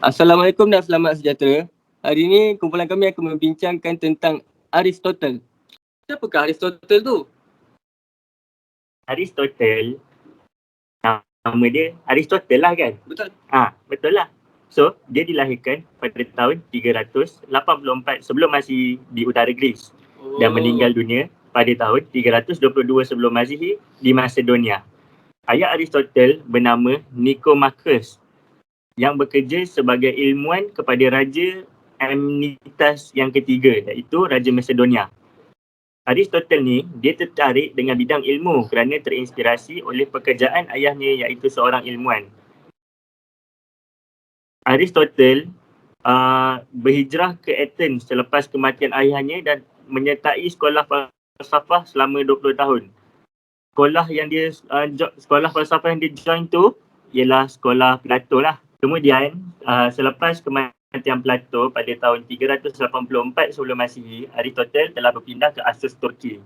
Assalamualaikum dan selamat sejahtera. Hari ini kumpulan kami akan membincangkan tentang Aristotle. Siapakah Aristotle tu? Aristotle, nama dia Aristotle lah kan? Betul. Betul lah. So, dia dilahirkan pada tahun 384 sebelum Masihi di utara Greece dan meninggal dunia pada tahun 322 sebelum Masihi di Macedonia. Ayah Aristotle bernama Nicomacheus yang bekerja sebagai ilmuwan kepada Raja Amnitas yang ketiga, iaitu Raja Macedonia. Aristotle ni, dia tertarik dengan bidang ilmu kerana terinspirasi oleh pekerjaan ayahnya iaitu seorang ilmuwan. Aristotle berhijrah ke Athens selepas kematian ayahnya dan menyertai sekolah falsafah selama 20 tahun. Sekolah falsafah yang dia join tu ialah sekolah Plato lah. Kemudian selepas kematian Plato pada tahun 384 sebelum Masihi, Aristotle telah berpindah ke Assos, Turki.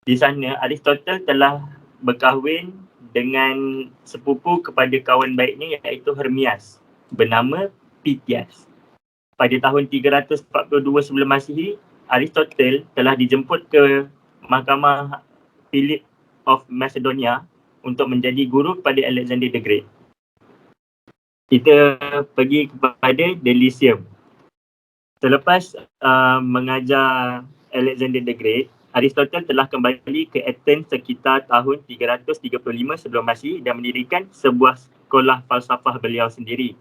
Di sana Aristotle telah berkahwin dengan sepupu kepada kawan baiknya iaitu Hermias bernama Pythias. Pada tahun 342 sebelum Masihi, Aristotle telah dijemput ke mahkamah Philip of Macedonia untuk menjadi guru kepada Alexander the Great. Kita pergi kepada The Lyceum. Selepas mengajar Alexander the Great, Aristotle telah kembali ke Athens sekitar tahun 335 sebelum Masihi dan mendirikan sebuah sekolah falsafah beliau sendiri.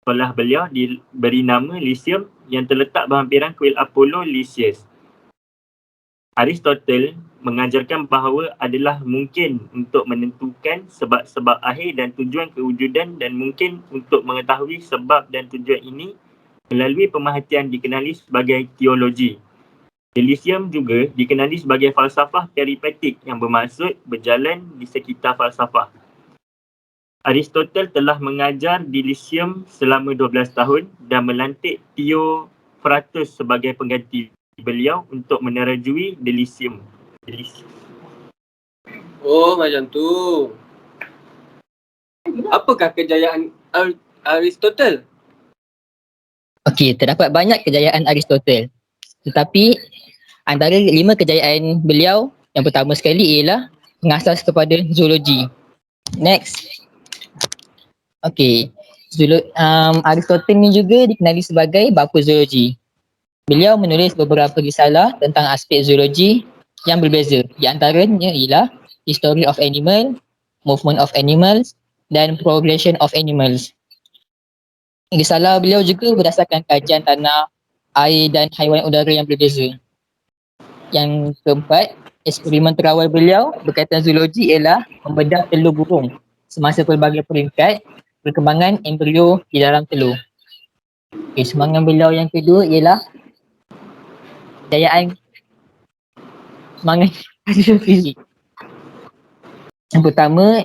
Sekolah beliau diberi nama Lyceum yang terletak berhampiran kuil Apollo Lysias. Aristotle mengajarkan bahawa adalah mungkin untuk menentukan sebab-sebab akhir dan tujuan kewujudan dan mungkin untuk mengetahui sebab dan tujuan ini melalui pemerhatian dikenali sebagai teologi. Elysium juga dikenali sebagai falsafah peripatik yang bermaksud berjalan di sekitar falsafah. Aristotle telah mengajar di Lyceum selama 12 tahun dan melantik Theophrastus sebagai pengganti beliau untuk menerajui The Lyceum. Oh, macam tu. Apakah kejayaan Aristotle? Okey, terdapat banyak kejayaan Aristotle. Tetapi antara 5 kejayaan beliau, yang pertama sekali ialah pengasas kepada zoologi. Next. Okey, Aristotle ni juga dikenali sebagai bapa zoologi. Beliau menulis beberapa risalah tentang aspek zoologi yang berbeza. Di antaranya ialah History of Animal, Movement of Animals dan Progression of Animals. Risalah beliau juga berdasarkan kajian tanah, air dan haiwan udara yang berbeza. Yang keempat, eksperimen terawal beliau berkaitan zoologi ialah membedah telur burung semasa pelbagai peringkat perkembangan embrio di dalam telur. Okay, semangat beliau yang kedua ialah kejayaan semangat fizik. Yang pertama,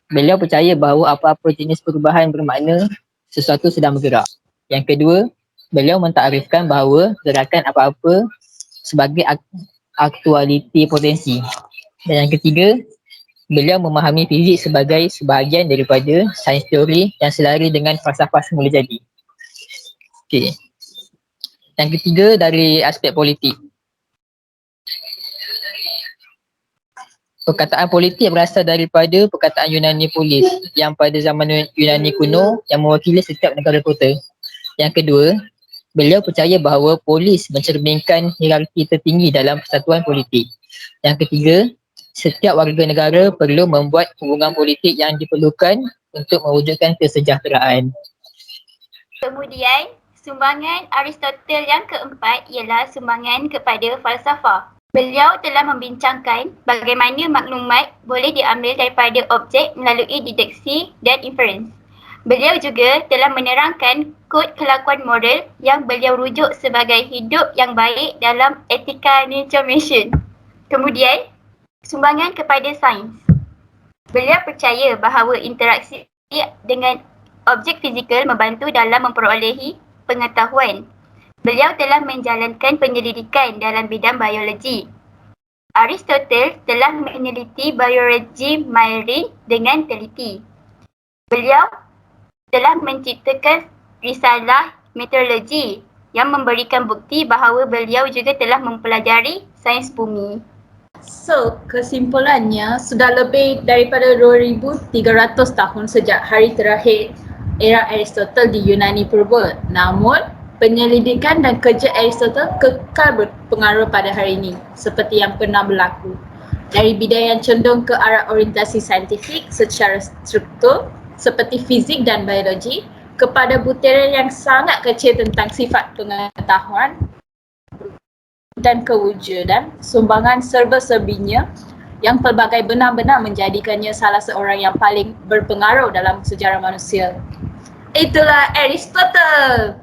beliau percaya bahawa apa-apa jenis perubahan bermakna sesuatu sedang bergerak. Yang kedua, beliau mentakrifkan bahawa gerakan apa-apa sebagai aktualiti potensi. Dan yang ketiga, beliau memahami fizik sebagai sebahagian daripada sains teori yang selari dengan falsafah semula jadi. Okey. Yang ketiga dari aspek politik. Perkataan politik berasal daripada perkataan Yunani polis yang pada zaman Yunani kuno yang mewakili setiap negara kota. Yang kedua, beliau percaya bahawa polis mencerminkan hierarki tertinggi dalam persatuan politik. Yang ketiga, setiap warga negara perlu membuat hubungan politik yang diperlukan untuk mewujudkan kesejahteraan. Kemudian, sumbangan Aristotle yang keempat ialah sumbangan kepada falsafah. Beliau telah membincangkan bagaimana maklumat boleh diambil daripada objek melalui deduksi dan inference. Beliau juga telah menerangkan kod kelakuan moral yang beliau rujuk sebagai hidup yang baik dalam Etika Nicomachean. Kemudian, sumbangan kepada sains. Beliau percaya bahawa interaksi dengan objek fizikal membantu dalam memperolehi pengetahuan. Beliau telah menjalankan penyelidikan dalam bidang biologi. Aristotle telah meneliti biologi marine dengan teliti. Beliau telah menciptakan risalah meteorologi yang memberikan bukti bahawa beliau juga telah mempelajari sains bumi. So, kesimpulannya sudah lebih daripada 2,300 tahun sejak hari terakhir era Aristotle di Yunani Purba. Namun, penyelidikan dan kerja Aristotle kekal berpengaruh pada hari ini seperti yang pernah berlaku. Dari bidang yang condong ke arah orientasi saintifik secara struktur seperti fizik dan biologi kepada butiran yang sangat kecil tentang sifat pengetahuan dan kewujudan, sumbangan serba-serbinya yang pelbagai benar-benar menjadikannya salah seorang yang paling berpengaruh dalam sejarah manusia. Itulah Aristotle!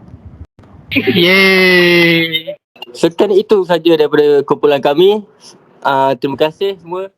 Yeay. Sekian itu saja daripada kumpulan kami. Terima kasih semua.